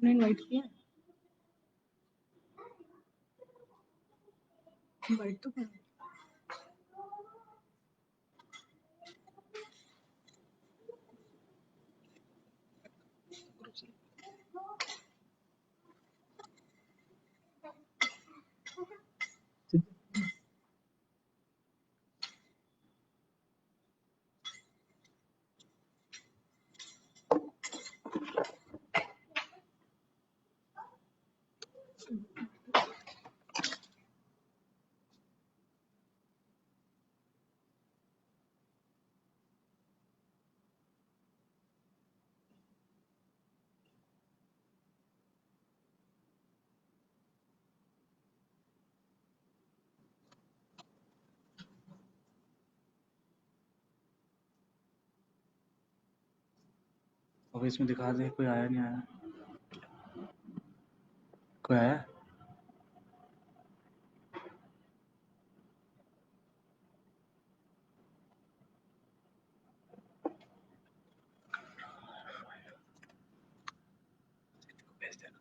ने इनवाइट किया इनवाइट तो करो। अब इसमें दिखा दे कोई आया नहीं आया। कोई आया? भेज देना।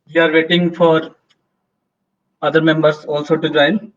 We are waiting for other members also to join.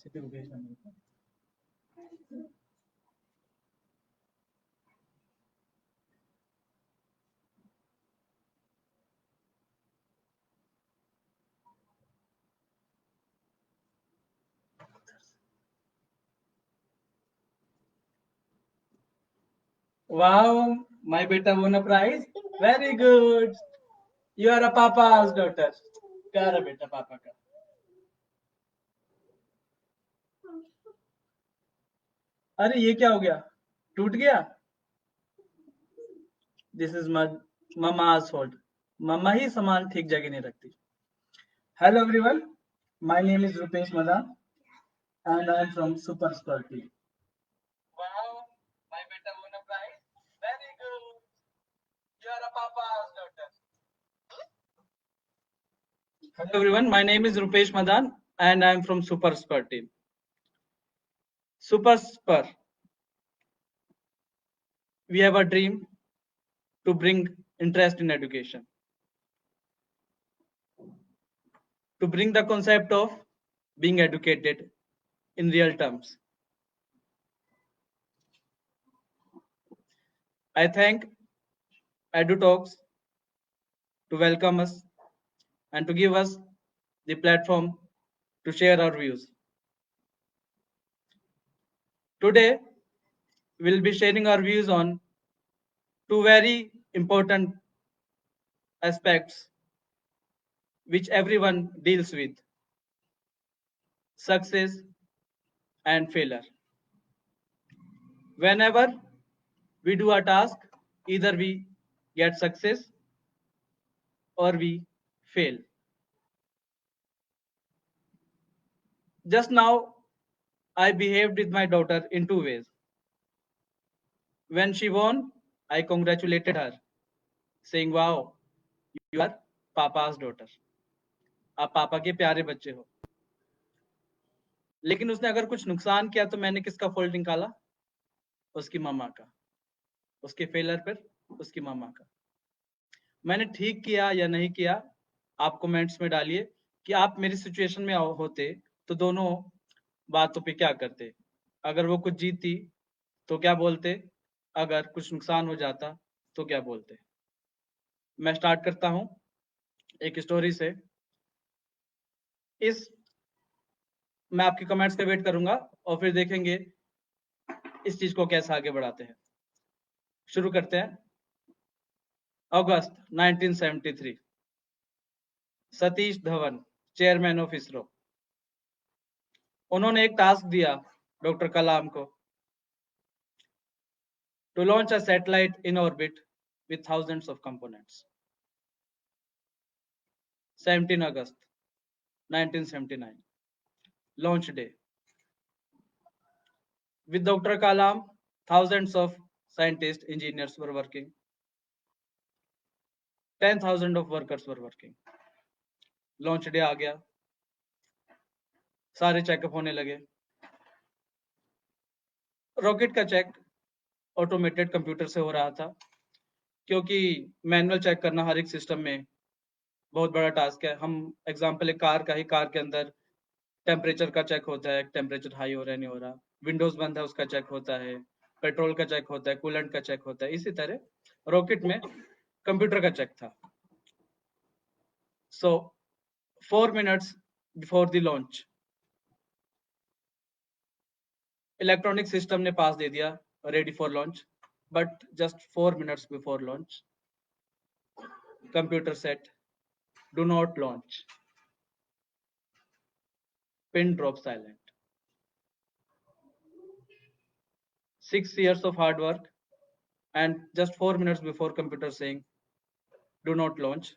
City को भेजना मेरे को। Wow, my beta won a prize. Very good. You are a papa's daughter. प्यारा बेटा पापा का. अरे ये क्या हो गया? टूट गया? This is mama's fault. मम्मा ही सामान ठीक जगह नहीं रखती. Hello everyone. My name is Rupesh Madan and I am from Super Spur team. Wow, my beta won a prize. Very good. You are a papa's daughter. Hello everyone, my name is Rupesh Madan and I am from Super Spur team. Super Spur. We have a dream to bring interest in education. To bring the concept of being educated in real terms. I thank EduTalks to welcome us and to give us the platform to share our views. Today, we'll be sharing our views on two very important aspects which everyone deals with: success and failure. Whenever we do a task, either we get success or we fail. Just now, I behaved with my daughter in two ways. When she won, I congratulated her, saying, "Wow, you are Papa's daughter. आप पापा के प्यारे बच्चे हो." लेकिन उसने अगर कुछ नुकसान किया तो मैंने किसका फॉल्ट निकाला? उसकी मम्मा का. उसके फेलियर पर उसकी मम्मा का. मैंने ठीक किया या नहीं किया, आप कमेंट्स में डालिए कि आप मेरी सिचुएशन में होते तो दोनों बातों पे क्या करते. अगर वो कुछ जीतती तो क्या बोलते, अगर कुछ नुकसान हो जाता तो क्या बोलते. मैं स्टार्ट करता हूं एक स्टोरी से. मैं आपके कमेंट्स का वेट करूंगा और फिर देखेंगे इस चीज को कैसे आगे बढ़ाते हैं. शुरू करते हैं. अगस्त 1973, सतीश धवन, चेयरमैन ऑफ इसरो, उन्होंने एक टास्क दिया डॉक्टर कलाम को, to launch a satellite in orbit with thousands of components. 17 August 1979, launch day. With Dr. Kalam, thousands of scientists, engineers were working. 10,000 of workers were working. Launch day आ गया, सारे checkup होने लगे. Rocket का check automated computer से हो रहा था, क्योंकि मैनुअल चेक करना हर एक सिस्टम में बहुत बड़ा टास्क है. हम एग्जांपल एक कार का ही, कार के अंदर टेम्परेचर का चेक होता है, टेम्परेचर हाई हो रहा है नहीं हो रहा, विंडोज बंद है उसका चेक होता है, पेट्रोल का चेक होता है, कूलेंट का चेक होता है. इसी तरह रॉकेट में कंप्यूटर का चेक था. सो 4 minutes before the launch, electronic system ने पास दे दिया, ready for launch. But just 4 minutes before launch, computer set, do not launch, pin drop silent. 6 years of hard work and just 4 minutes before computer saying do not launch,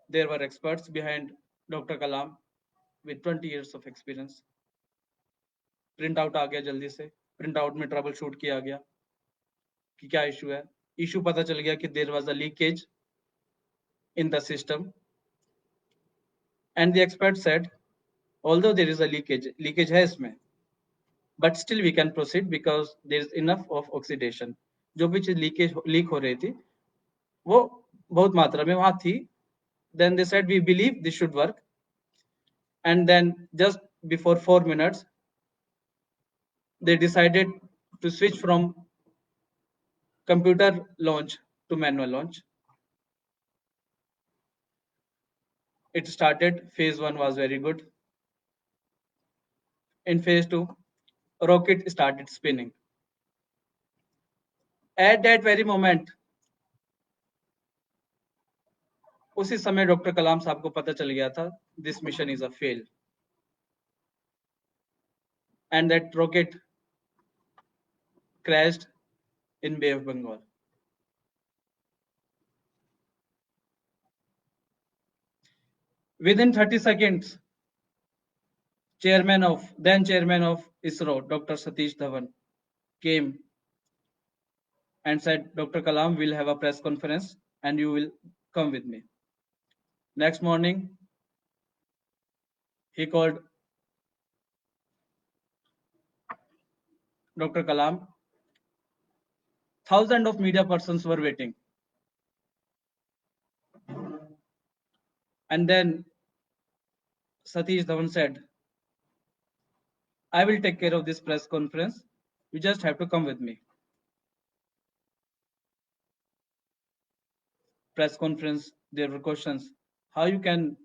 there were experts behind Dr. Kalam with 20 years of experience. Print out आ गया जल्दी से. Print out में troubleshoot किया गया कि क्या issue है. इशू पता चल गया कि there was a leakage in the system and the expert said although there is a leakage है इसमें, but still we can proceed because there is enough of oxidation. जो भी चीज लीक हो रही थी वो बहुत मात्रा में वहां थी. Then they said we believe this should work, and then just before 4 minutes they decided to switch from computer launch to manual launch. It started. Phase 1 was very good. In phase 2, rocket started spinning. At that very moment, उसी समय doctor कलाम साहब को पता चल गया था this mission is a fail and that rocket crashed in Bay of Bengal. Within 30 seconds, then chairman of ISRO, Dr. Satish Dhawan, came and said, Dr. Kalam will have a press conference and you will come with me. Next morning, he called Dr. Kalam. Thousands of media persons were waiting. And then Satish Dhawan said, I will take care of this press conference. You just have to come with me. Press conference, there were questions. How you can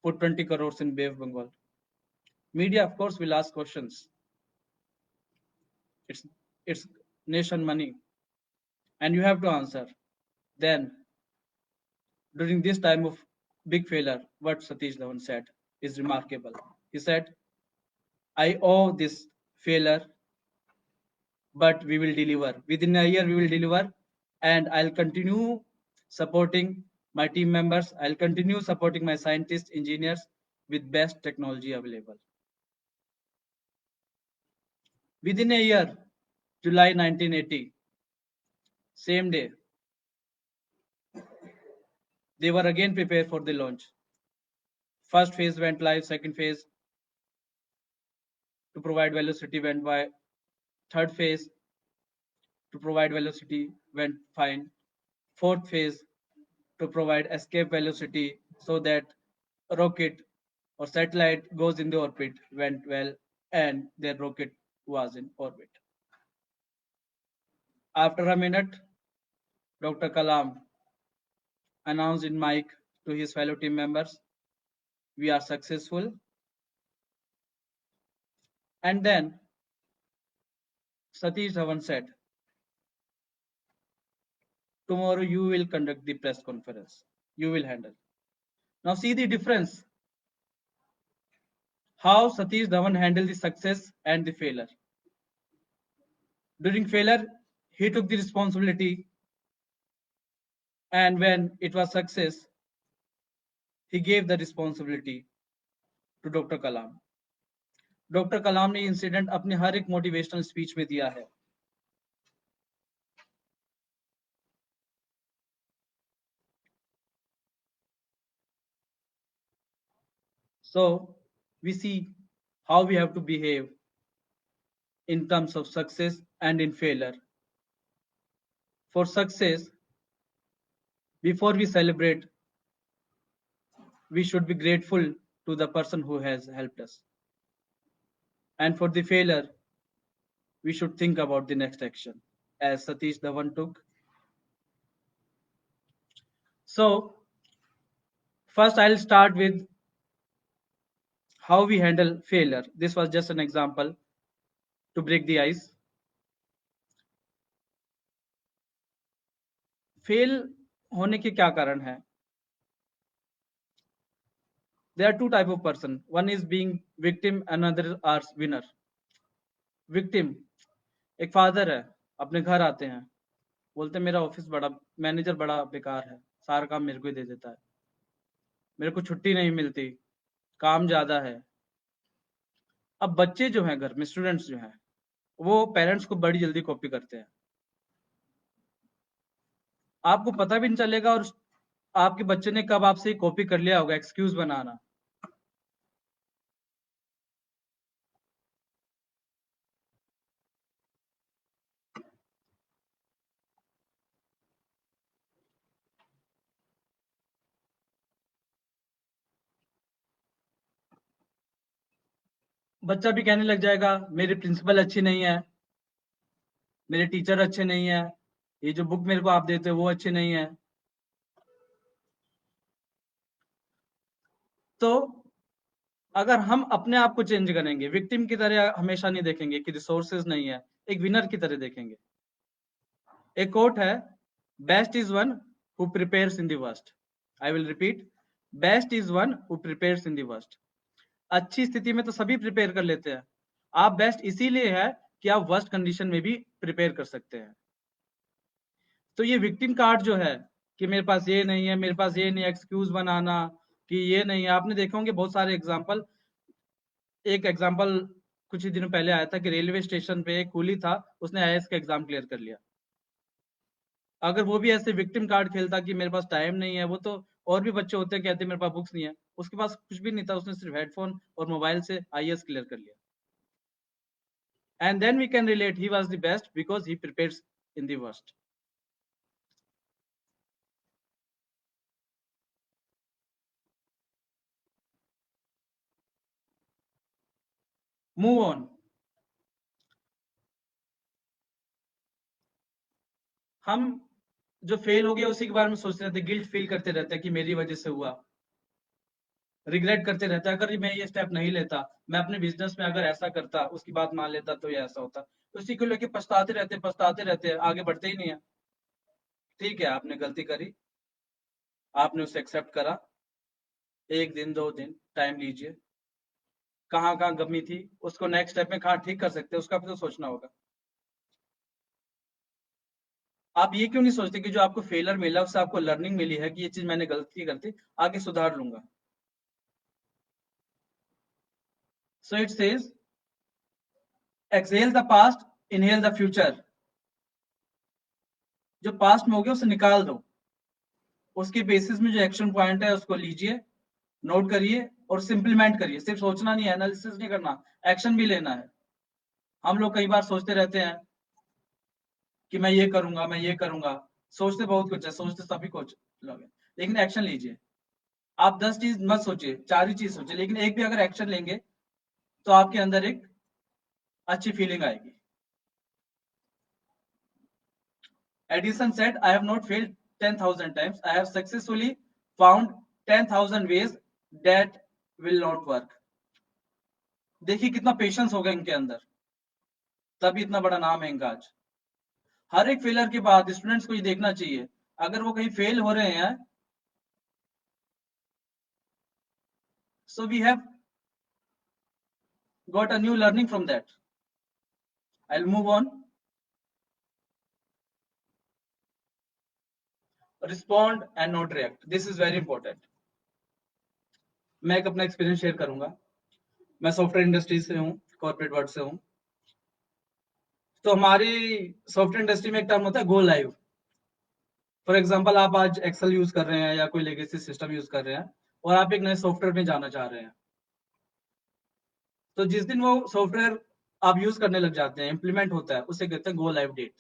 put 20 crores in Bay of Bengal? Media, of course, will ask questions. It's nation money. And you have to answer. Then, during this time of big failure, what Satish Dhawan said is remarkable. He said, I owe this failure, but we will deliver. Within a year, we will deliver. And I'll continue supporting my team members. I'll continue supporting my scientists, engineers with best technology available. Within a year, July 1980, same day, they were again prepared for the launch. First phase went live, second phase to provide velocity went by, third phase to provide velocity went fine, fourth phase to provide escape velocity so that rocket or satellite goes in the orbit went well and their rocket was in orbit. After a minute, Dr. Kalam announced in mic to his fellow team members, we are successful. And then Satish Dhawan said, tomorrow you will conduct the press conference. You will handle. Now see the difference. How Satish Dhawan handled the success and the failure. During failure, he took the responsibility. And when it was success, he gave the responsibility to Dr. Kalam. Doctor Kalam ने incident अपने हर एक motivational speech में दिया है. So we see how we have to behave in terms of success and in failure. For success, before we celebrate, we should be grateful to the person who has helped us. And for the failure, we should think about the next action, as Satish Dhawan took. So first I'll start with how we handle failure. This was just an example to break the ice. Fail होने के क्या कारण है? There are two type of person. One is being victim, another are winner. Victim, एक father है, अपने घर आते हैं, बोलते मेरा ऑफिस बड़ा, मैनेजर बड़ा बेकार है, सारा काम मेरे को ही दे देता है, मेरे को छुट्टी नहीं मिलती, काम ज्यादा है. अब बच्चे जो हैं घर में, स्टूडेंट्स जो हैं, वो पेरेंट्स को बड़ी जल्दी कॉपी करते हैं. आपको पता भी नहीं चलेगा और आपके बच्चे ने कब आपसे कॉपी कर लिया होगा, एक्सक्यूज बनाना. बच्चा भी कहने लग जाएगा मेरी प्रिंसिपल अच्छी नहीं है, मेरे टीचर अच्छे नहीं है, ये जो बुक मेरे को आप देते हो वो अच्छी नहीं है. तो अगर हम अपने आप को चेंज करेंगे, विक्टिम की तरह हमेशा नहीं देखेंगे कि रिसोर्सेज नहीं है, एक विनर की तरह देखेंगे. एक कोट है, best is one who prepares in the worst. I will repeat, best is one who prepares in the worst. अच्छी स्थिति में तो सभी प्रिपेयर कर लेते हैं, आप बेस्ट इसीलिए है कि आप वर्स्ट कंडीशन में भी प्रिपेयर कर सकते हैं। तो ये विक्टिम कार्ड जो है कि मेरे पास ये नहीं है, मेरे पास ये नहीं है, एक्सक्यूज बनाना कि ये नहीं है, आपने देखे होंगे बहुत सारे एग्जाम्पल। एक एग्जाम्पल कुछ ही दिनों पहले आया था कि रेलवे स्टेशन पे एक कूली था, उसने आईएएस का एग्जाम क्लियर कर लिया। अगर वो भी ऐसे विक्टिम कार्ड खेलता कि मेरे पास टाइम नहीं है, वो तो और भी बच्चे होते हैं कहते हैं मेरे पास बुक्स नहीं है, उसके पास कुछ भी नहीं था, उसने सिर्फ हेडफोन और मोबाइल से आईएएस क्लियर कर लिया। And then we can relate he was the best because he prepares in the worst. Move on. हम जो फेल हो गया उसी के बारे में सोचते रहते, गिल्ट फील करते रहते हैं कि मेरी वजह से हुआ, रिग्रेट करते रहता है, अगर मैं ये स्टेप नहीं लेता, मैं अपने बिजनेस में अगर ऐसा करता, उसकी बात मान लेता तो ये ऐसा होता। उसी को लेके पछताते रहते हैं, आगे बढ़ते ही नहीं है। ठीक है, आपने गलती करी, आपने उसे एक्सेप्ट करा, 1 दिन 2 दिन टाइम लीजिए, कहाँ कहाँ कमी थी उसको नेक्स्ट स्टेप में कहाँ ठीक कर सकते हैं उसका भी तो सोचना होगा। आप ये क्यों नहीं सोचते कि जो आपको फेलर मिला उससे आपको लर्निंग मिली है कि ये चीज मैंने गलती करती, आगे सुधार लूंगा। So it says exhale the past, inhale the future. जो पास्ट में हो गया उसे निकाल दो, उसके बेसिस में जो एक्शन पॉइंट है उसको लीजिए, नोट करिए और सिंप्लीमेंट करिए। सिर्फ सोचना नहीं है, एनालिसिस नहीं करना, एक्शन भी लेना है। हम लोग कई बार सोचते रहते हैं कि मैं ये करूंगा, मैं ये करूंगा, सोचते बहुत कुछ है, सोचते सभी कुछ लोग हैं, लेकिन एक्शन लीजिए। आप 10 चीज मत सोचिए, 4 ही चीज सोचिए, लेकिन एक भी अगर एक्शन लेंगे तो आपके अंदर एक अच्छी फीलिंग आएगी। Edison said, I have not failed 10,000 times, I have successfully found 10,000 ways that will not work। देखिए कितना पेशेंस होगा इनके अंदर, तभी इतना बड़ा नाम है इनका आज। हर एक फेलियर के बाद स्टूडेंट्स को ये देखना चाहिए, अगर वो कहीं फेल हो रहे हैं, so we have got a new learning from that। I'll move on। Respond and not react, this is very important। मैं एक अपना एक्सपीरियंस शेयर करूंगा। मैं सॉफ्टवेयर इंडस्ट्री से हूँ, कॉर्पोरेट वर्ल्ड से हूँ। तो हमारी सॉफ्टवेयर इंडस्ट्री में एक टर्म होता है गो लाइव। फॉर एग्जांपल आप आज एक्सेल यूज कर रहे हैं या कोई लेगेसी सिस्टम यूज कर रहे हैं और आप एक नए सॉफ्टवेयर में जाना चाह रहे हैं, तो जिस दिन वो सॉफ्टवेयर आप यूज करने लग जाते हैं, इंप्लीमेंट होता है, उसे कहते हैं गो लाइव डेट।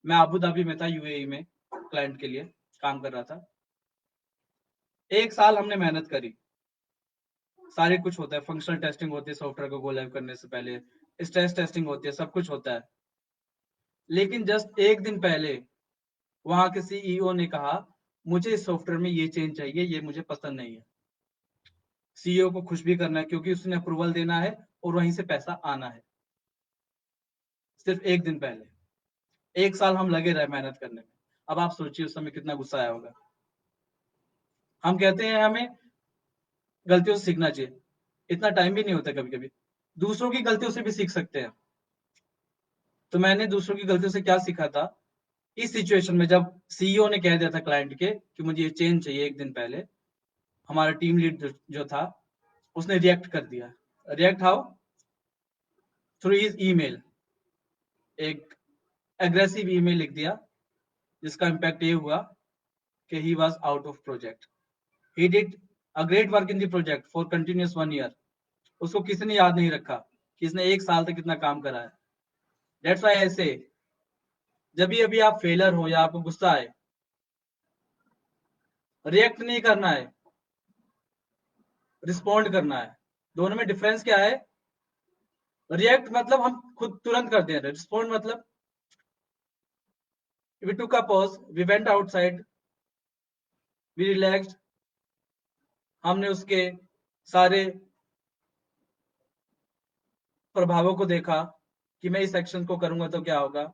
मैं अबू धाबी में था, यूएई में क्लाइंट के लिए काम कर रहा था। 1 साल हमने मेहनत करी, सारे कुछ होता है, फंक्शनल टेस्टिंग होती है सॉफ्टवेयर को गो लाइव करने से पहले, स्ट्रेस टेस्टिंग होती है, सब कुछ होता है। लेकिन जस्ट 1 दिन पहले वहां के सीईओ ने कहा मुझे इस सॉफ्टवेयर में ये चेंज चाहिए, ये मुझे पसंद नहीं है। सीईओ को खुश भी करना है क्योंकि उसने अप्रूवल देना है और वहीं से पैसा आना है। सिर्फ 1 दिन पहले, 1 साल हम लगे रहे मेहनत करने में। अब आप सोचिए उस समय कितना गुस्सा आया होगा। हम कहते हैं हमें गलतियों से सीखना चाहिए, इतना टाइम भी नहीं होता, कभी कभी दूसरों की गलतियों से भी सीख सकते हैं। तो मैंने दूसरों की गलतियों से क्या सीखा था, इस सिचुएशन में जब सीईओ ने कह दिया था क्लाइंट के कि मुझे ये चेंज चाहिए 1 दिन पहले, हमारा टीम लीड जो था उसने रिएक्ट कर दिया। React how? Through his email, एक एग्रेसिव ईमेल लिख दिया, जिसका इम्पैक्ट ये हुआ कि he was out of project. He did a great work in the project for continuous 1 year. उसको किसी ने याद नहीं रखा कि इसने 1 साल तक कितना काम करा है। दैट्स व्हाई आई से, जब भी अभी आप फेलर हो या आपको गुस्सा आए, रिएक्ट नहीं करना है, रिस्पॉन्ड करना है। दोनों में डिफरेंस क्या है? रिएक्ट मतलब हम खुद तुरंत कर दे रहे, रिस्पॉन्ड मतलब we took a pause, we went outside, we relaxed, हमने उसके सारे प्रभावों को देखा कि मैं इस एक्शन को करूंगा तो क्या होगा,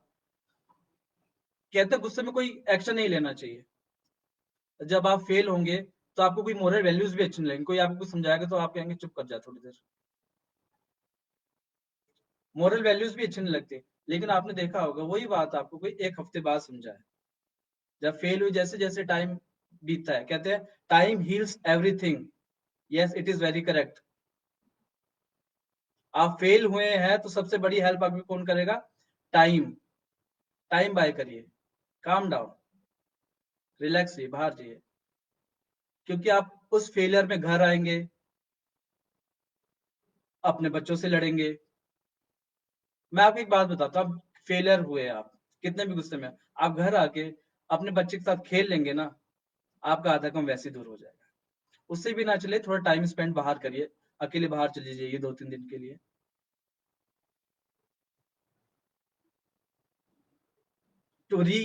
कहते हैं गुस्से में कोई एक्शन नहीं लेना चाहिए। जब आप फेल होंगे तो आपको कोई मोरल वैल्यूज भी अच्छी नहीं लगेंगी। कोई आपको कुछ समझाएगा तो आप कहेंगे चुप कर जा थोड़ी देर, मोरल वैल्यूज भी अच्छी नहीं लगती। लेकिन आपने देखा होगा वही बात आपको कोई एक हफ्ते बाद समझाए, जब फेल हुई, जैसे जैसे टाइम बीतता है, कहते हैं time heals everything. Yes, it is very correct. आप फेल हुए हैं तो सबसे बड़ी हेल्प आपकी कौन करेगा? टाइम। टाइम बाय करिए, काम डाउन, रिलैक्स रहिए, बाहर जाइए, क्योंकि आप उस फेलियर में घर आएंगे, अपने बच्चों से लड़ेंगे। मैं आपको एक बात बताता हूँ, फेलियर हुए आप कितने भी गुस्से में, आप घर आके अपने बच्चे के साथ खेल लेंगे ना, आपका आधा कम वैसे दूर हो जाएगा। उससे भी ना चले, थोड़ा टाइम स्पेंड बाहर करिए, अकेले बाहर चले जाइए 2-3 दिन के लिए। टू री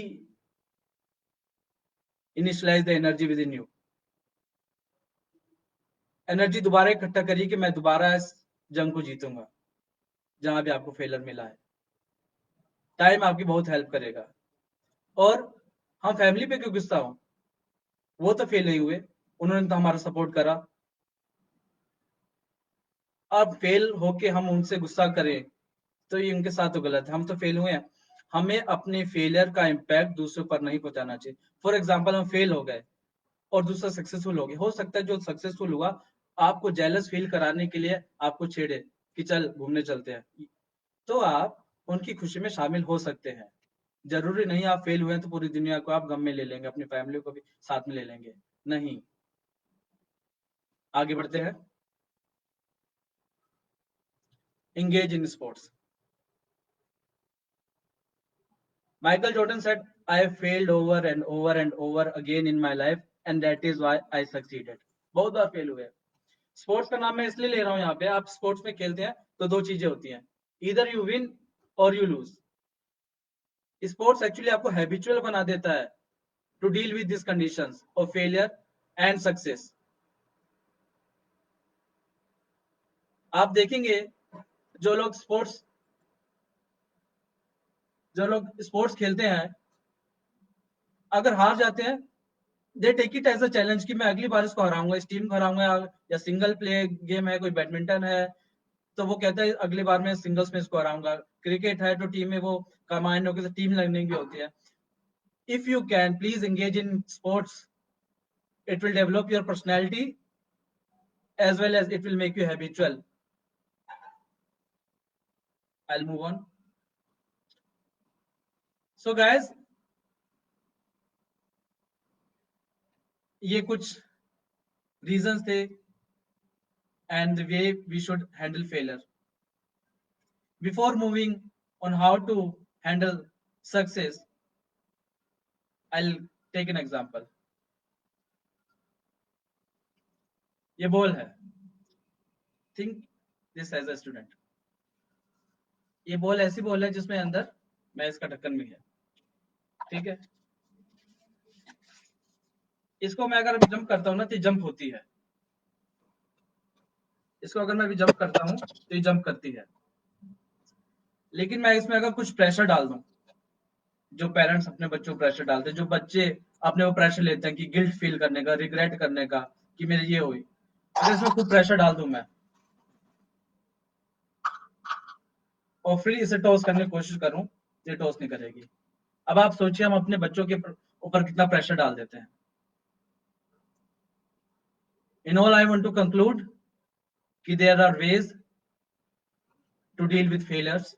initialise the energy within you, energy दोबारा इकट्ठा करिए कि मैं दोबारा इस जंग को जीतूंगा जहां भी आपको फेलियर मिला है। टाइम आपकी बहुत हेल्प करेगा। और हम फैमिली पे क्यों गुस्सा हो, वो तो फेल नहीं हुए, उन्होंने तो हमारा सपोर्ट करा। अब फेल होके हम उनसे गुस्सा करें तो ये उनके साथ तो गलत है, हम तो फेल हुए हैं। हमें अपने फेलियर का इम्पैक्ट दूसरों पर नहीं पहुंचाना चाहिए। फॉर एग्जाम्पल, हम फेल हो गए और दूसरा सक्सेसफुल हो गया, हो सकता है जो सक्सेसफुल हुआ आपको जेलस फील कराने के लिए आपको छेड़े कि चल घूमने चलते हैं, तो आप उनकी खुशी में शामिल हो सकते हैं। जरूरी नहीं आप फेल हुए तो पूरी दुनिया को आप गम में ले लेंगे, अपनी फैमिली को भी साथ में ले लेंगे, नहीं। आगे बढ़ते हैं। engage in sports. Michael Jordan said, I have failed over and over and over again in my life and that is why I succeeded. बहुत बार फेल हुए। स्पोर्ट्स का नाम मैं इसलिए ले रहा हूं यहाँ पे, आप स्पोर्ट्स में खेलते हैं तो दो चीजें होती हैं, इधर यू विन और यू लूज। स्पोर्ट्स एक्चुअली आपको हैबिचुअल बना देता है to deal with this conditions of failure and success. आप देखेंगे जो लोग स्पोर्ट्स खेलते हैं, अगर हार जाते हैं, they take it as a challenge कि मैं अगली बार इसको हराऊंगा, इस टीम को हराऊंगा। या सिंगल प्ले गेम है, कोई बैडमिंटन है, तो वो कहता है अगली बार मैं सिंगल्स में इसको हराऊंगा। क्रिकेट है तो टीम में वो कमांडो के टीम लर्निंग भी होती है। If you can please engage in sports, it will develop your personality as well as it will make you habitual. I'll move on. So guys, ये कुछ reasons थे and the way we should handle failure. Before moving on how to handle success, I'll take an example. ये ball है, think this as a student. ये ball ऐसी ball है जिसमें अंदर मैं इसका ढक्कन भी है, ठीक है। इसको मैं अगर जंप करता हूं ना तो जंप होती है, इसको अगर मैं अभी जंप करता हूं तो ये जंप करती है। लेकिन मैं इसमें अगर कुछ प्रेशर डाल दूं, जो पेरेंट्स अपने बच्चों को प्रेशर डालते हैं, जो बच्चे अपने वो प्रेशर लेते हैं कि गिल्ट फील करने का, रिग्रेट करने का कि मेरे ये हुई, अगर इसमें खूब प्रेशर डाल दूं मैं और फिर इसे टॉस करने की कोशिश करूं, ये टॉस नहीं करेगी। अब आप सोचिए हम अपने बच्चों के ऊपर कितना प्रेशर डाल देते हैं। In all I want to conclude कि there are ways to deal with failures,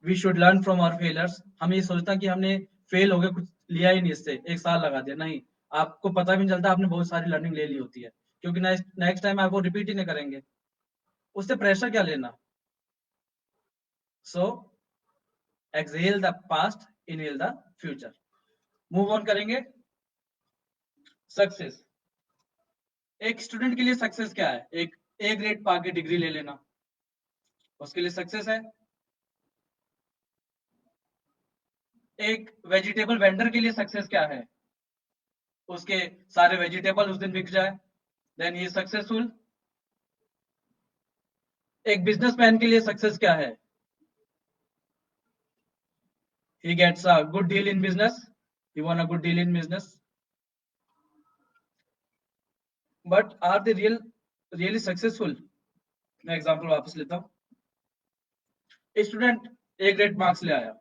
we should learn from our failures. हम ये सोचता कि हमने फेल हो गए, कुछ लिया ही नहीं इससे, एक साल लगा दिया, नहीं, आपको पता भी नहीं चलता आपने बहुत सारी लर्निंग ले ली होती है, क्योंकि नेक्स्ट टाइम आप वो रिपीट ही नहीं करेंगे, उससे प्रेशर क्या लेना। सो exhale the past, inhale the future. Move on करेंगे। सक्सेस, एक स्टूडेंट के लिए सक्सेस क्या है? एक ए ग्रेड पा के डिग्री ले लेना, उसके लिए सक्सेस है। एक वेजिटेबल वेंडर के लिए सक्सेस क्या है? उसके सारे वेजिटेबल उस दिन बिक जाए, देन ही सक्सेसफुल। एक बिजनेसमैन के लिए सक्सेस क्या है? he gets a good deal in business, he won a good deal in business, but are they really successful? मैं एग्जांपल वापस लेता हूँ। स्टूडेंट ए ग्रेड मार्क्स ले आया,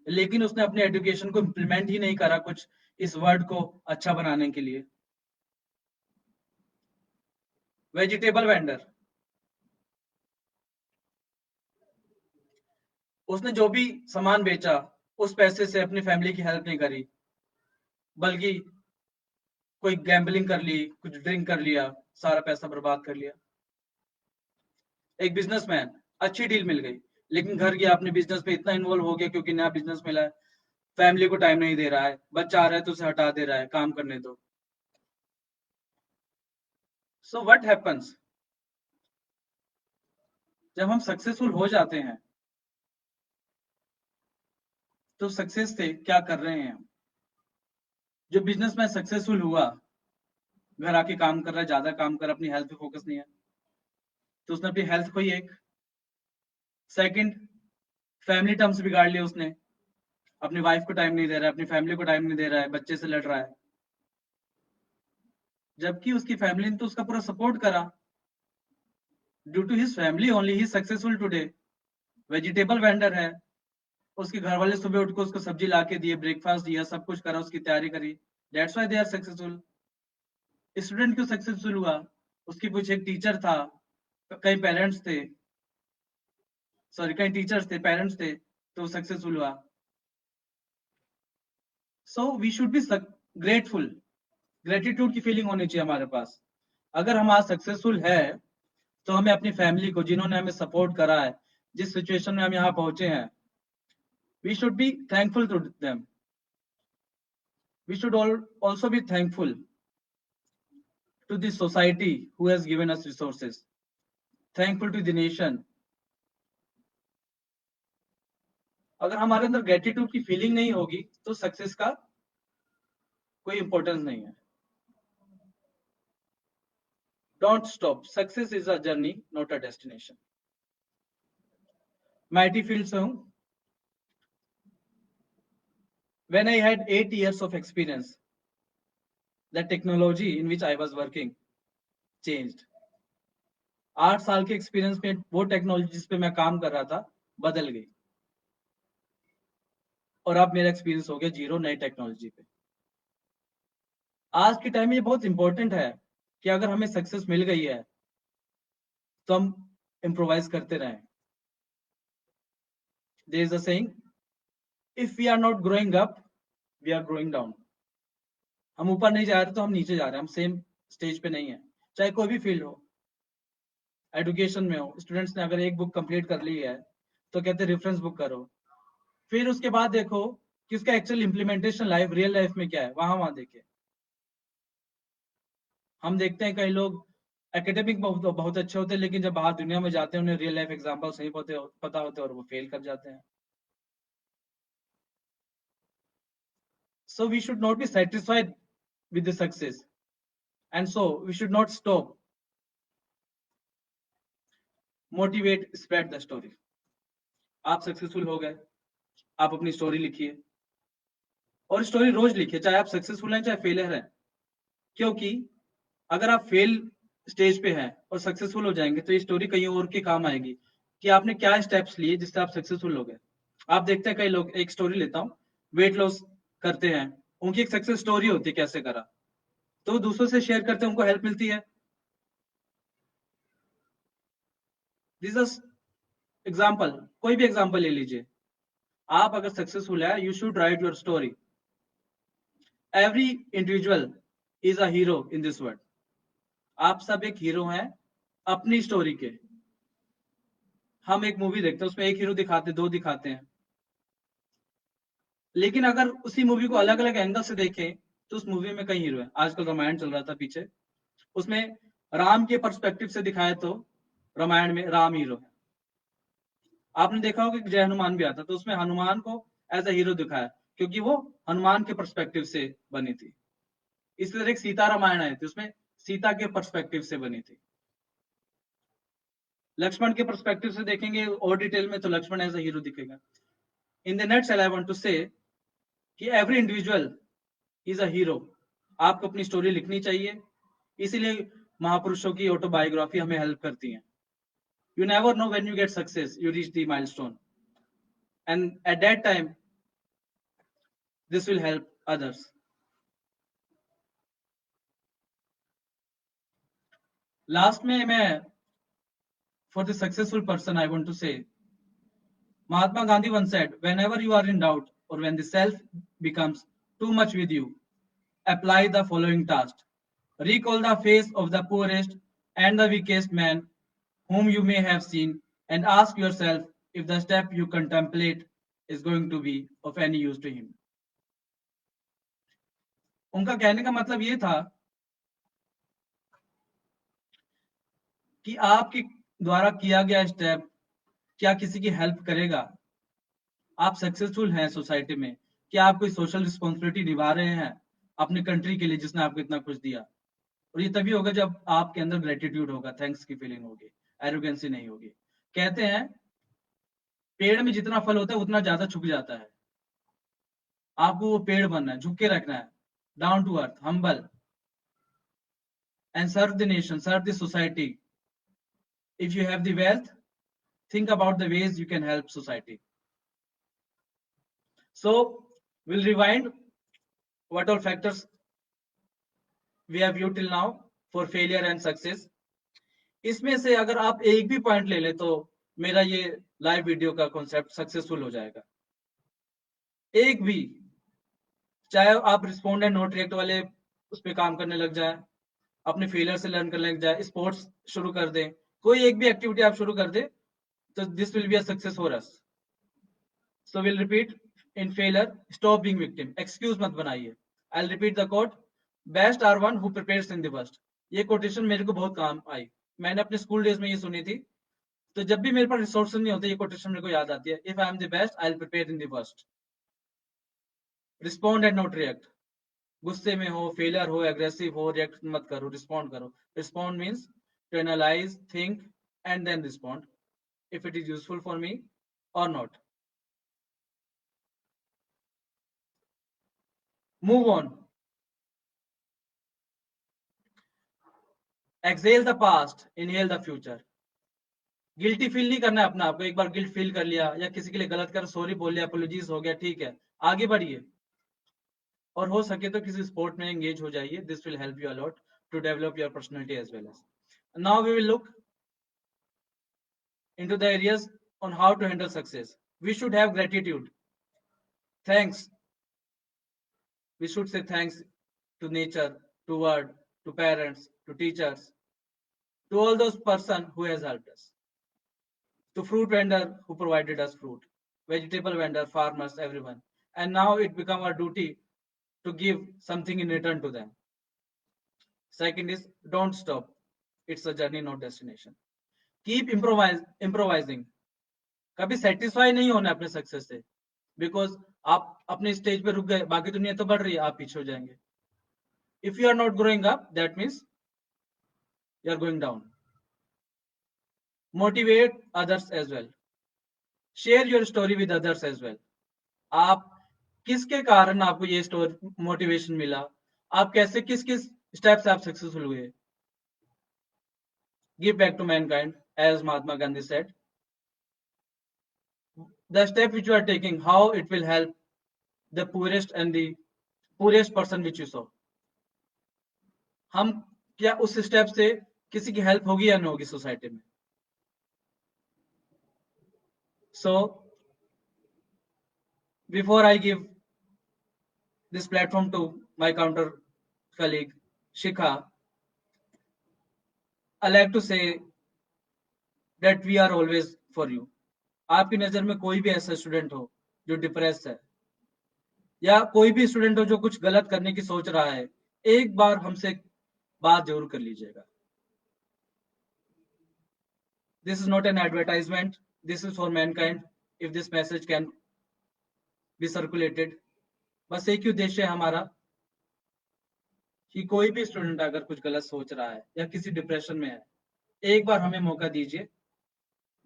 लेकिन उसने अपने एजुकेशन को इम्प्लीमेंट ही नहीं करा कुछ इस वर्ड को अच्छा बनाने के लिए। वेजिटेबल वेंडर, उसने जो भी सामान बेचा उस पैसे से अपनी फैमिली की हेल्प नहीं करी, बल्कि कोई गैम्बलिंग कर ली, कुछ ड्रिंक कर लिया, सारा पैसा बर्बाद कर लिया। एक बिजनेसमैन, अच्छी डील मिल गई, लेकिन घर गया अपने बिजनेस में इतना इन्वॉल्व हो गया क्योंकि नया बिजनेस मिला है, फैमिली को टाइम नहीं दे रहा है, बच्चा आ रहा है तो उसे हटा दे रहा है, काम करने दो। सो व्हाट हैपेंस, जब हम सक्सेसफुल हो जाते हैं तो सक्सेस से क्या कर रहे हैं? जो बिजनेसमैन सक्सेसफुल हुआ, घर आके काम कर रहा है, ज्यादा काम कर रहा है, अपनी हेल्थ पे फोकस नहीं है, तो उसने अपनी हेल्थ खोई। एक सेकंड, फैमिली टर्म्स बिगाड़ लिए उसने, अपनी वाइफ को टाइम नहीं दे रहा है, अपनी फैमिली को टाइम नहीं दे रहा है, बच्चे से लड़ रहा है, जबकि उसकी फैमिली ने तो उसका पूरा सपोर्ट करा। Due to his family only he successful today. Vegetable vendor है, उसके घर वाले सुबह उठ के उसको सब्जी ला के दिए, ब्रेकफास्ट दिया, सब कुछ करा, उसकी तैयारी करी, that's why they are successful. Student क्यों सक्सेसफुल हुआ? उसके पीछे एक टीचर था, कई पेरेंट्स थे, सॉरी कई टीचर्स थे, पेरेंट्स थे, तो सक्सेसफुल हुआ। So we should be grateful, gratitude की फीलिंग होनी चाहिए हमारे पास। अगर हम आज सक्सेसफुल है तो हमें अपनी फैमिली को, जिन्होंने हमें सपोर्ट करा है, जिस सिचुएशन में हम यहाँ पहुंचे हैं, we should be thankful to them. We should also be thankful to the society who has given us resources, thankful to the nation. अगर हमारे अंदर ग्रेटिट्यूड की फीलिंग नहीं होगी तो सक्सेस का कोई इंपॉर्टेंस नहीं है। Don't stop, success is a journey not a destination. मैं आईटी फील्ड से हूं। When I had 8 years of experience, the technology in which I was working changed. 8 साल के एक्सपीरियंस में वो टेक्नोलॉजी जिस पे मैं काम कर रहा था बदल गई, और अब मेरा एक्सपीरियंस हो गया 0 नई टेक्नोलॉजी पे। आज के टाइम में ये बहुत इंपॉर्टेंट है कि अगर हमें सक्सेस मिल गई है तो हम इम्प्रोवाइज करते रहें। There is a saying, if we are not growing up we are growing down. हम ऊपर नहीं जा रहे तो हम नीचे जा रहे हैं, हम सेम स्टेज पे नहीं है, चाहे कोई भी फील्ड हो। एजुकेशन में हो, स्टूडेंट्स ने अगर एक बुक कंप्लीट कर ली है तो कहते हैं रेफरेंस बुक करो, फिर उसके बाद देखो कि उसका actual implementation life, real life में क्या है, वहां देखे। हम देखते हैं कई लोग एकेडमिक बहुत अच्छे होते हैं, लेकिन जब बाहर दुनिया में जाते हैं उन्हें रियल लाइफ एग्जांपल्स नहीं पता होते और वो फेल कर जाते हैं। So we should not be satisfied with the success, and so we should not stop. Motivate, spread the story. आप सक्सेसफुल हो गए, आप अपनी स्टोरी लिखिए, और स्टोरी रोज लिखिए, चाहे आप सक्सेसफुल हैं चाहे फेलियर हैं। क्योंकि अगर आप फेल स्टेज पे हैं और सक्सेसफुल हो जाएंगे तो ये स्टोरी कहीं और के काम आएगी कि आपने क्या स्टेप्स लिए जिससे आप सक्सेसफुल हो गए। आप देखते हैं कई लोग, एक स्टोरी लेता हूँ, वेट लॉस करते हैं, उनकी एक सक्सेस स्टोरी होती है कैसे करा, तो दूसरों से शेयर करते हैं, उनको हेल्प मिलती है। दिस इज एग्जाम्पल, कोई भी एग्जाम्पल ले लीजिए। आप अगर सक्सेसफुल है, you should write your story. Every individual is a hero in this world. आप सब एक हीरो हैं अपनी स्टोरी के। हम एक मूवी देखते हैं, उसमें एक हीरो दिखाते, दो दिखाते हैं, लेकिन अगर उसी मूवी को अलग अलग एंगल से देखें तो उस मूवी में कई हीरो हैं। आजकल रामायण चल रहा था पीछे, उसमें राम के पर्सपेक्टिव से दिखाया तो रामायण में राम हीरो है। आपने देखा होगा कि जय हनुमान भी आता, तो उसमें हनुमान को एज अ हीरो दिखाया क्योंकि वो हनुमान के पर्सपेक्टिव से बनी थी। इस तरह एक सीता रामायण आई थी, उसमें सीता के पर्सपेक्टिव से बनी थी। लक्ष्मण के पर्सपेक्टिव से देखेंगे और डिटेल में तो लक्ष्मण एज अ हीरो दिखेगा। In the nutshell, I want to say कि every individual is a hero. आपको अपनी स्टोरी लिखनी चाहिए, इसीलिए महापुरुषों की ऑटोबायोग्राफी हमें हेल्प करती है. You never know when you get success, you reach the milestone, and at that time, this will help others. Last में मैं, for the successful person, I want to say, Mahatma Gandhi once said, whenever you are in doubt or when the self becomes too much with you, apply the following task. Recall the face of the poorest and the weakest man whom you may have seen and ask yourself if the step you contemplate is going to be of any use to him. उनका कहने का मतलब ये था कि आपके द्वारा किया गया स्टेप क्या किसी की हेल्प करेगा? आप सक्सेसफुल हैं सोसाइटी में, क्या आप कोई सोशल रिस्पॉन्सिबिलिटी निभा रहे हैं अपने कंट्री के लिए जिसने आपको इतना कुछ दिया? और ये तभी होगा जब आपके अंदर ग्रेटिट्यूड होगा, थैंक्स की फीलिंग होगी, एरोगेंसी नहीं होगी. कहते हैं पेड़ में जितना फल होता है उतना ज्यादा झुक जाता है. आपको वो पेड़ बनना है, झुक के रखना है, down to earth, humble, and serve the nation, serve the society. If you have the wealth, think about the ways you can help society. So we'll rewind what all factors we have viewed till now for failure and success. इसमें से अगर आप एक भी point ले ले तो मेरा ये लाइव वीडियो का कॉन्सेप्ट सक्सेसफुल हो जाएगा. एक भी, चाहे आप रिस्पॉन्ड एंड नोट रिएक्ट वाले उस पर काम करने लग जाए, अपने फेलियर से लर्न करने लग जाए, स्पोर्ट्स शुरू कर दें, कोई एक भी एक्टिविटी आप शुरू कर दे तो this will be a success for us. So will repeat in failure, stop being victim, excuse मत बनाइए. I will repeat the quote, best are one who prepares in the worst. ये कोटेशन मेरे को बहुत काम आई, मैंने अपने स्कूल डेज में ये सुनी थी, तो जब भी मेरे पास रिसोर्सेज नहीं होते ये कोटेशन मेरे को याद आती है. If I am the best I will prepare in the worst. Respond and not react. गुस्से में हो, फेलियर हो, एग्रेसिव हो, रिएक्ट मत करो, रिस्पॉन्ड करो. Respond means to analyze, think, and then respond if it is useful for me or not. Move on. Exhale the past, inhale the future. Guilty feel नहीं करना है अपना आपको. एक बार गिल्ट फील कर लिया या किसी के लिए गलत कर सॉरी बोल लिया, अपोलॉजीज हो गया, ठीक है, आगे बढ़िए. और हो सके तो किसी स्पोर्ट में एंगेज हो जाइए. This will help you a lot to develop your personality as well as. Now we will look into the areas on how to handle success. We should have gratitude. Thanks. We should say thanks to nature, to world, to parents, to teachers, to all those person who has helped us. To fruit vendor who provided us fruit, vegetable vendor, farmers, everyone. And now it become our duty to give something in return to them. Second is don't stop. It's a journey, not destination. Keep improvising. कभी satisfy नहीं होना अपने success से, because आप अपने stage पे रुक गए, बाकी दुनिया तो बढ़ रही है, आप पीछे हो जाएंगे. If you are not growing up, that means you are going down. Motivate others as well. Share your story with others as well. आप किसके कारण आपको ये स्टोरी मोटिवेशन मिला, आप कैसे किस किस स्टेप से आप सक्सेसफुल हुए. Give back to mankind, as Mahatma Gandhi said. The step which you are taking, how it will help the poorest and the poorest person which you saw. हम क्या उस स्टेप से किसी की हेल्प होगी या नहीं होगी सोसाइटी में. So before I give this platform to my counter colleague Shikha, I like to say that we are always for you. आपकी नजर में कोई भी ऐसा स्टूडेंट हो जो डिप्रेस है, या कोई भी स्टूडेंट हो जो कुछ गलत करने की सोच रहा है, एक बार हमसे बात जरूर कर लीजिएगा. This is not an advertisement. This is for mankind. If this message can be circulated, बस एक ही उद्देश्य है हमारा कि कोई भी स्टूडेंट अगर कुछ गलत सोच रहा है या किसी डिप्रेशन में है, एक बार हमें मौका दीजिए,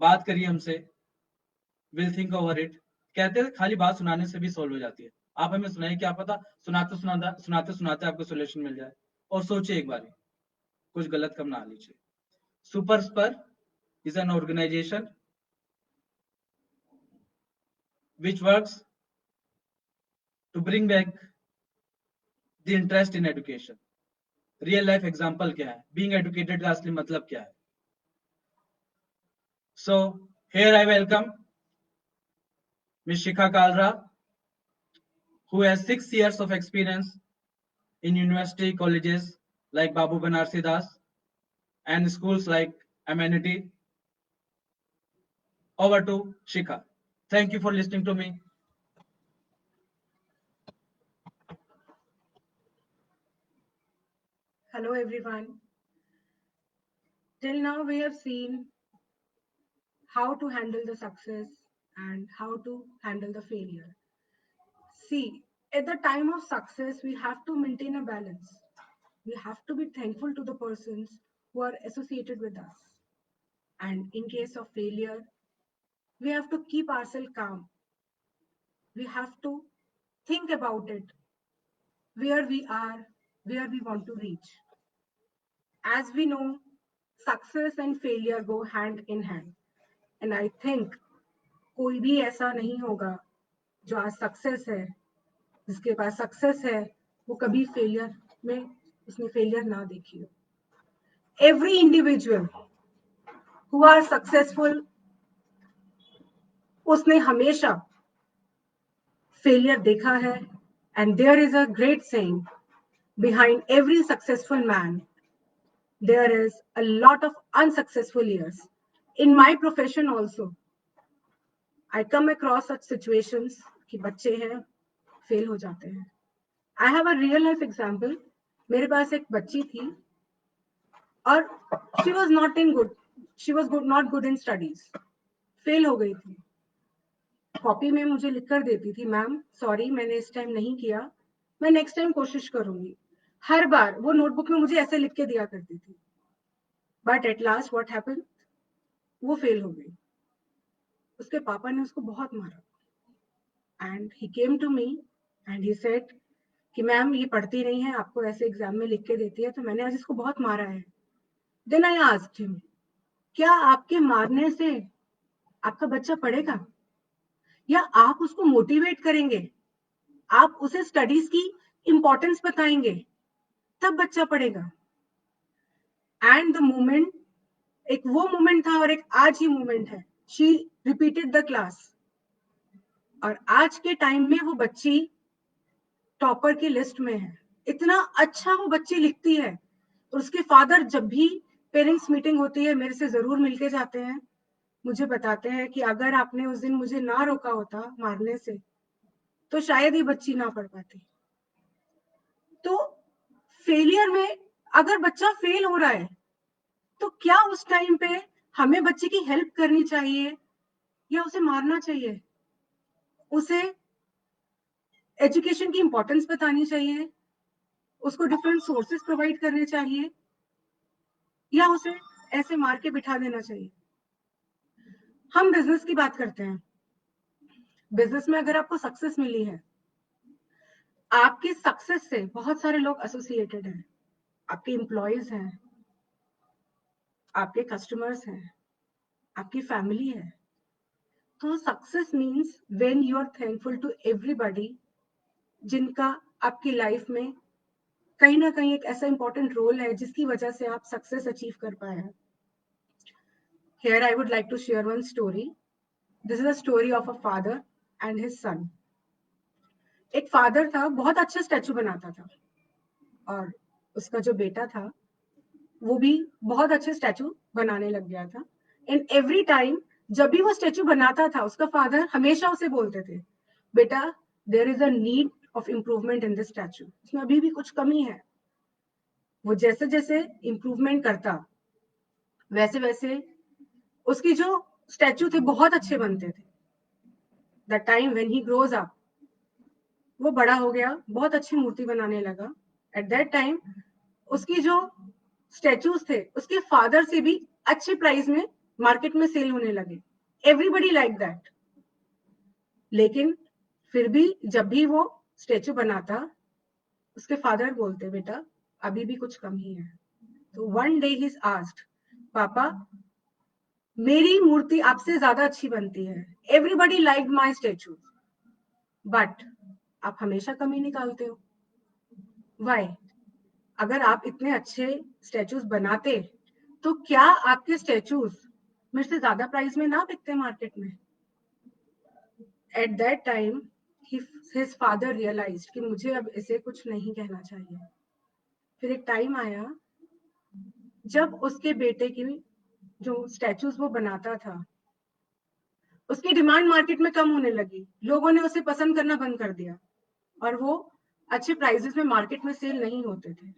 बात करिए हमसे. We'll think over it कहते हैं खाली बात सुनाने से भी सोल्व हो जाती है। आप हमें सुनाइए, क्या पता सुनाते सुनाते आपको सोल्यूशन मिल जाए। और सोचिए एक बार, कुछ गलत कम ना लीजिए। Super spar is an organization which works to bring back the interest in education. Real life example क्या है, बीइंग एजुकेटेड का असली मतलब क्या है? So here I welcome Ms. Shikha Kalra, who has 6 years of experience in university colleges like Babu Banarsi Das and schools like Amenity. Over to Shikha. Thank you for listening to me. Hello everyone. Till now we have seen how to handle the success and how to handle the failure. See, at the time of success, we have to maintain a balance. We have to be thankful to the persons who are associated with us. And in case of failure, we have to keep ourselves calm. We have to think about it, where we are, where we want to reach. As we know, success and failure go hand in hand. And I think कोई भी ऐसा नहीं होगा जो आज success है, जिसके पास success है वो कभी फेलियर में उसने फेलियर ना देखी हो। Every individual who are successful उसने हमेशा फेलियर देखा है। And there is a great saying, behind every successful man there is a lot of unsuccessful years. In my profession also, I come across such situations कि बच्चे हैं fail हो जाते हैं। I have a real life example. मेरे पास एक बच्ची थी और she was not good in studies. Fail हो गई थी। कॉपी में मुझे लिख कर देती थी, मैम सॉरी मैंने इस टाइम नहीं किया, मैं नेक्स्ट टाइम कोशिश करूंगी। हर बार वो नोटबुक में मुझे ऐसे लिख के दिया करती थी। But at last what happened, वो फेल हो गई। उसके पापा ने उसको बहुत मारा and he came to me and he said कि मैम ये पढ़ती नहीं है, आपको ऐसे एग्जाम में लिख के देती है, तो मैंने आज इसको बहुत मारा है। देन आई आस्क्ड हिम, क्या आपके मारने से आपका बच्चा पढ़ेगा या आप उसको मोटिवेट करेंगे, आप उसे स्टडीज की इंपॉर्टेंस बताएंगे, तब बच्चा पढ़ेगा। एंड द मोमेंट, एक वो मोमेंट था और एक आज ही मोमेंट है। शी रिपीटेड द क्लास और आज के टाइम में वो बच्ची टॉपर की लिस्ट में है। इतना अच्छा वो बच्ची लिखती है। और उसके फादर जब भी पेरेंट्स मीटिंग होती है मेरे से जरूर मिलके जाते हैं, मुझे बताते हैं कि अगर आपने उस दिन मुझे ना रोका होता मारने से तो शायद ये बच्ची ना पढ़ पाती। तो फेलियर में अगर बच्चा फेल हो रहा है तो क्या उस टाइम पे हमें बच्चे की हेल्प करनी चाहिए या उसे मारना चाहिए? उसे एजुकेशन की इंपॉर्टेंस बतानी चाहिए, उसको डिफरेंट सोर्सेस प्रोवाइड करने चाहिए या उसे ऐसे मार के बिठा देना चाहिए? हम बिजनेस की बात करते हैं। बिजनेस में अगर आपको सक्सेस मिली है, आपकी सक्सेस से बहुत सारे लोग एसोसिएटेड हैं। आपके एम्प्लॉयज हैं, आपके कस्टमर्स हैं, आपकी फैमिली है। तो success means when you are thankful to everybody जिनका आपकी लाइफ में कहीं ना कहीं एक ऐसा इंपॉर्टेंट रोल है जिसकी वजह से आप सक्सेस अचीव कर पाए हैं। Here I would like to share one story. This is a story of a father and his son. एक फादर था, बहुत अच्छा स्टैचू बनाता था और उसका जो बेटा था वो भी बहुत अच्छे स्टैचू बनाने लग गया था। एंड एवरी टाइम जब भी वो स्टैचू बनाता था उसका फादर हमेशा उसे बोलते थे, बेटा there is a need of improvement in this statue, इसमें अभी भी कुछ कमी है। वो जैसे जैसे इम्प्रूवमेंट करता वैसे वैसे उसकी जो स्टैचू थे बहुत अच्छे बनते थे। The time when he grows up, वो बड़ा हो गया, बहुत अच्छी मूर्ति बनाने लगा। एट दैट टाइम उसकी जो स्टैचूज थे उसके फादर से भी अच्छे प्राइस में मार्केट में सेल होने लगे। Everybody like that. लेकिन फिर भी जब भी वो स्टेचू बनाता, उसके फादर बोलते, बेटा अभी भी कुछ कमी है। तो वन डे ही आस्क्ड, पापा मेरी मूर्ति आपसे ज्यादा अच्छी बनती है, everybody liked my statue, but आप हमेशा कमी निकालते हो, व्हाई? अगर आप इतने अच्छे स्टेचूज बनाते तो क्या आपके स्टेचूज मेरे से ज्यादा प्राइस में ना बिकते मार्केट में? At that time his father realized कि मुझे अब इसे कुछ नहीं कहना चाहिए। फिर एक टाइम आया जब उसके बेटे की जो स्टैचूज वो बनाता था, उसकी डिमांड मार्केट में कम होने लगी, लोगों ने उसे पसंद करना बंद कर दिया और वो अच्छे प्राइसेस में मार्केट में सेल नहीं होते थे।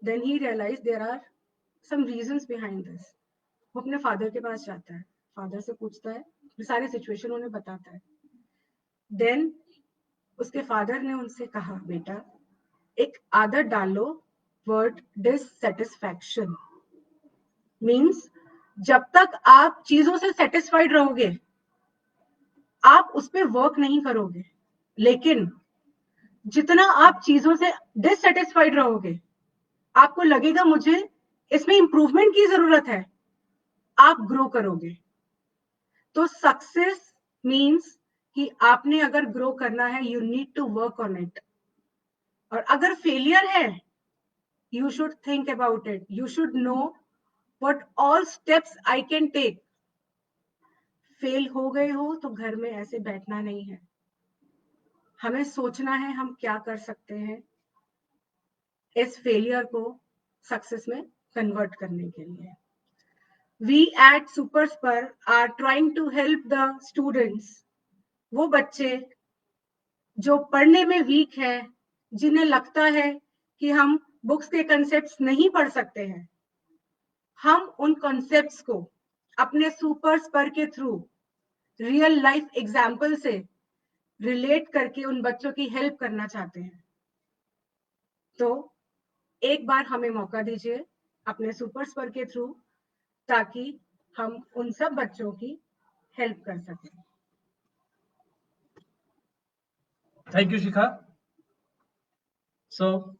Then he realize there are some reasons behind this. वो अपने फादर के पास जाता है, फादर से पूछता है, सारी सिचुएशन उन्हें बताता है। देन उसके फादर ने उनसे कहा, बेटा एक आदत डालो, वर्ड डिससेटिस्फैक्शन मीन्स जब तक आप चीजों से सेटिस्फाइड रहोगे आप उस पर वर्क नहीं करोगे, लेकिन जितना आप चीजों से डिससेटिस्फाइड रहोगे, आपको लगेगा मुझे इसमें इंप्रूवमेंट की जरूरत है, आप ग्रो करोगे। तो सक्सेस मीन्स कि आपने अगर ग्रो करना है, you need to work on it. और अगर फेलियर है, you should think about it, you should know what all steps I can take. Fail हो गए हो तो घर में ऐसे बैठना नहीं है, हमें सोचना है हम क्या कर सकते हैं इस फेलियर को सक्सेस में कन्वर्ट करने के लिए। We at Superspur are trying to help the students, वो बच्चे जो पढ़ने में वीक है, जिन्हें लगता है कि हम बुक्स के कंसेप्ट्स नहीं पढ़ सकते हैं, हम उन कंसेप्ट्स को अपने सुपरस्पर के थ्रू रियल लाइफ एग्जाम्पल से रिलेट करके उन बच्चों की हेल्प करना चाहते हैं। तो एक बार हमें मौका दीजिए अपने सुपरस्पर के थ्रू, ताकि हम उन सब बच्चों की हेल्प कर सकें। Thank you, Shikha. So,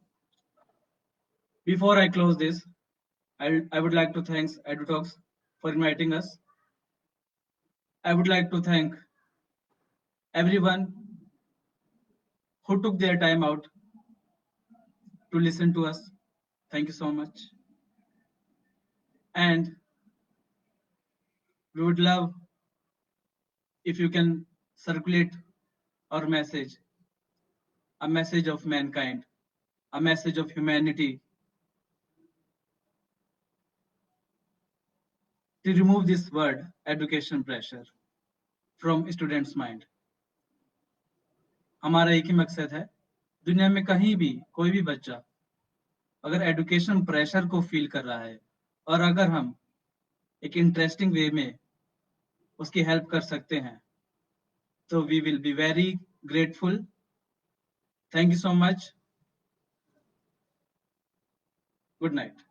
before I close this, I would like to thank EduTalks for inviting us. I would like to thank everyone who took their time out to listen to us. Thank you so much. And we would love if you can circulate our message, a message of mankind, a message of humanity, to remove this word education pressure from students' mind. हमारा एक ही मकसद है, दुनिया में कहीं भी कोई भी बच्चा अगर एजुकेशन प्रेशर को फील कर रहा है और अगर हम एक इंटरेस्टिंग वे में उसकी हेल्प कर सकते हैं, तो we will be very grateful. Thank you so much. Good night.